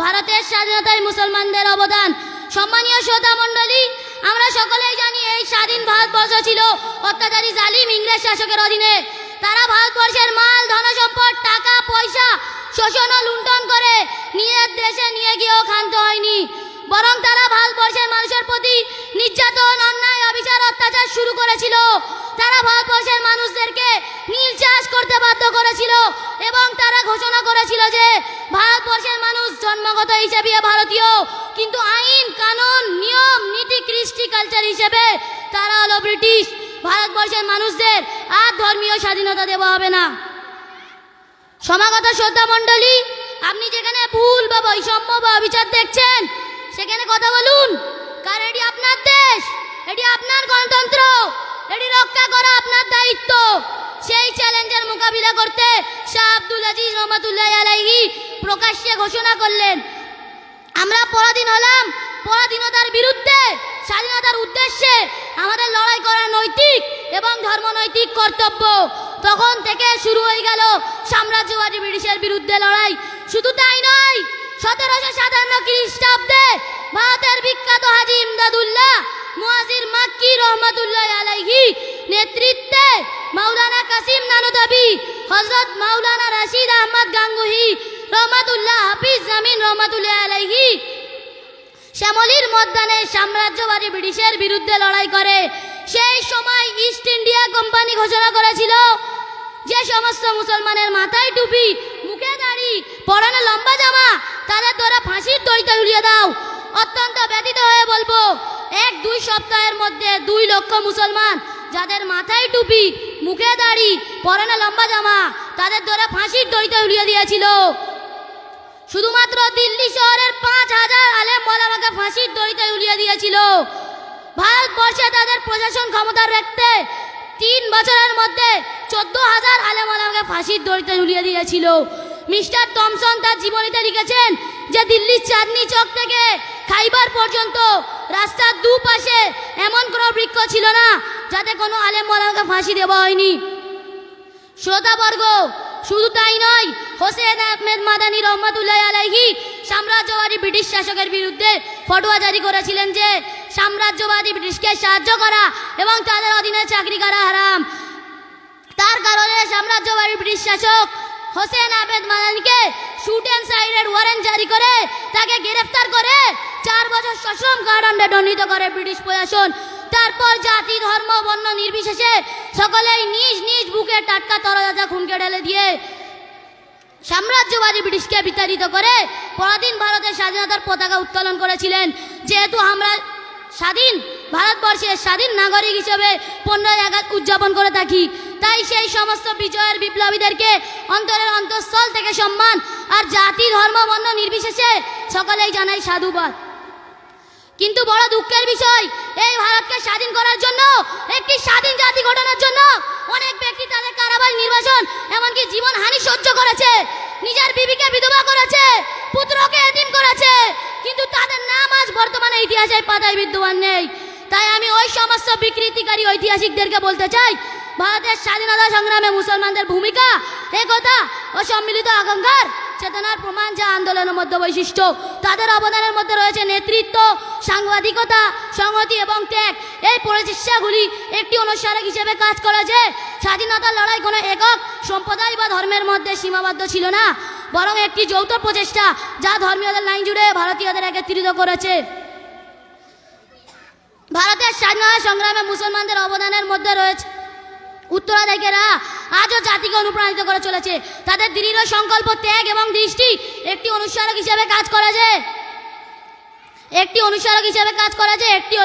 ভারতের স্বাধীনতায় মুসলমানদের অবদান। সম্মানীয় শ্রোতা মণ্ডলী, আমরা সকলেই জানি এই স্বাধীন ভারতবর্ষ ছিল অত্যাচারী জালিম ইংরেজ শাসকের অধীনে। তারা ভারতবর্ষের মাল ধনসম্পদ টাকা পয়সা শোষণ ও লুণ্ঠন করে নিজের দেশে নিয়ে গিয়েও ক্ষান্ত হয়নি, বরং তারা ভারতবর্ষের মানুষের প্রতি নির্যাতন অন্যায় অবিচার অত্যাচার শুরু করেছিল। তারা ভারতবর্ষের মানুষদেরকে নীল চাষ করতে বাধ্য করেছিল এবং তারা ঘোষণা করেছিল যে ভারতবর্ষের মানুষ জন্মগত হিসেবে ভারতীয়, কিন্তু আইন কানুন নিয়ম নীতি কৃষ্টি কালচার হিসেবে তারা হলো ব্রিটিশ। ভারতবর্ষের মানুষদের আর ধর্মীয় স্বাধীনতা দেওয়া হবে না। সমাগত শ্রদ্ধা মণ্ডলী, আপনি যেখানে ভুল বা বৈষম্য বা অবিচার দেখছেন সেখানে কথা বলুন, কারণ এটি আপনার দেশ, এটি আপনার গণতন্ত্র, এটি রক্ষা করা আপনার দায়িত্ব। সেই চ্যালেঞ্জের মোকাবিলা করতে শাহ আব্দুল আজিজ রহমাতুল্লাহ আলাইহি প্রকাশ্যে ঘোষণা করলেন, আমরা পরাধীন হলাম, পরাধীনতার বিরুদ্ধে স্বাধীনতার উদ্দেশ্যে আমাদের লড়াই করা নৈতিক এবং ধর্মনৈতিক কর্তব্য। তখন থেকে শুরু হয়ে গেল সাম্রাজ্যবাদী ব্রিটিশের বিরুদ্ধে লড়াই। শুধু তাই নয়, 1757 খ্রিস্টাব্দে ভারতের বিখ্যাত হাজী ইমদাদুল্লাহ মুয়াজির মাক্কি রহমাতুল্লাহ আলাইহি নেতৃত্বে মাওলানা কাসিম নানুদাবি, হযরত মাওলানা রাশিদ আহমদ গাঙ্গুহি রহমাতুল্লাহ, হাফিজ জামিন রহমাতুল্লাহ আলাইহি শ্যামলীর ময়দানে সাম্রাজ্যবাদী ব্রিটিশের বিরুদ্ধে লড়াই করে। সেই সময় ইস্ট ইন্ডিয়া কোম্পানি ঘোষণা করেছিল যে সমস্ত মুসলমানের মাথায় টুপি, মুখে দাড়ি, পরনে লম্বা জামা, তাদের দ্বারা ফাঁসির দড়িতে ঝুলিয়ে দাও। অত্যন্ত ব্যথিত হয়ে বলবো, 1-2 সপ্তাহের মধ্যে 2 লক্ষ মুসলমান যাদের মাথায় টুপি, মুখে দাড়ি, পরনে লম্বা জামা, তাদের দ্বারা ফাঁসির দড়িতে ঝুলিয়ে দিয়েছিল। শুধুমাত্র দিল্লি শহরের 5000 আলেম ওলামাকে ফাঁসির দড়িতে ঝুলিয়ে দিয়েছিল। ভারতবর্ষে তাদের প্রশাসন ক্ষমতা রাখতে 3 বছরের মধ্যে 14,000 আলেম ওলামাকে ফাঁসির দড়িতে ঝুলিয়ে দিয়েছিল। মিস্টার থমসন তার জীবনীতে লিখেছেন যে দিল্লির চাঁদনি চক থেকে খাইবার পর্যন্ত রাস্তার দুপাশে এমন কোনো বৃক্ষ ছিল না যাতে কোনো আলেম ওলামাকে ফাঁসি দেওয়া হয়নি। শ্রোতাবর্গ, শুধু তাই নয়, হোসেন আহমেদ মাদানী রহমাতুল্লাহ আলাইহি সাম্রাজ্যবাদী ব্রিটিশ শাসকের বিরুদ্ধে ফতোয়া জারি করেছিলেন যে সাম্রাজ্যবাদী ব্রিটিশকে সাহায্য করা এবং তাদের অধীনে চাকরি করা হারাম। তার কারণে সাম্রাজ্যবাদী ব্রিটিশ শাসক হোসেন আহমেদ মাদানীকে শুট অ্যান্ড সাইডের ওয়ারেন্ট জারি করে তাকে গ্রেফতার করে 4 বছর সশ্রম কারাদণ্ডে দণ্ডিত করে ব্রিটিশ প্রশাসন। তারপর জাতি ধর্ম বর্ণ নির্বিশেষে সকলেই নিজ নিজ বুকে টাটকা তরতাজা খুনকে ঢেলে দিয়ে সাম্রাজ্যবাদী ব্রিটিশকে বিতাড়িত করে পরাধীন ভারতের স্বাধীনতার পতাকা উত্তোলন করেছিলেন। যেহেতু আমরা স্বাধীন ভারতবর্ষের স্বাধীন নাগরিক হিসেবে 15ই আগস্ট উদযাপন করে থাকি, তাই সেই সমস্ত বিজয়ের বিপ্লবীদেরকে অন্তরের অন্তঃস্থল থেকে সম্মান আর জাতি ধর্ম বর্ণ নির্বিশেষে সকলেই জানাই সাধুবাদ। কিন্তু বড় দুঃখের বিষয়, এই ভারতকে স্বাধীন করার জন্য, একটি স্বাধীন জাতি গঠনের জন্য অনেক ব্যক্তি তাদের কারাবাস, নির্বাসন, এমনকি জীবনহানি সহ্য করেছে, নিজের বিবিকে বিধবা করেছে, পুত্রকে এতিম করেছে, কিন্তু তাদের নাম আজ বর্তমানে ইতিহাসের পাতায় বিদ্যমান নেই। তাই আমি ওই সমস্ত বিকৃতিকারী ঐতিহাসিকদেরকে বলতে চাই, ভারতের স্বাধীনতা সংগ্রামে মুসলমানদের ভূমিকা, একতা ও সম্মিলিত আকাঙ্ক্ষার চেতনার প্রমাণ, যা আন্দোলনের মধ্যে বৈশিষ্ট্য। তাদের অবদানের মধ্যে রয়েছে নেতৃত্ব, সাংবাদিকতা, সংহতি এবং ত্যাগ। এই প্রচেষ্টাগুলি একটি অনুসারক হিসেবে কাজ করেছে। স্বাধীনতার লড়াই কোনো একক সম্প্রদায় বা ধর্মের মধ্যে সীমাবদ্ধ ছিল না, বরং একটি যৌথ প্রচেষ্টা যা ধর্মীয়দের লাইন জুড়ে ভারতীয়দের একত্রিত করেছে। ভারতের স্বাধীনতা সংগ্রামে মুসলমানদের অবদানের মধ্যে রয়েছে উত্তরাধিকারীরা আজও জাতিকে অনুপ্রাণিত করে চলেছে। তাদের দৃঢ় সংকল্প, ত্যাগ এবং দৃষ্টি একটি অনুসারক হিসেবে কাজ করেছে, একটি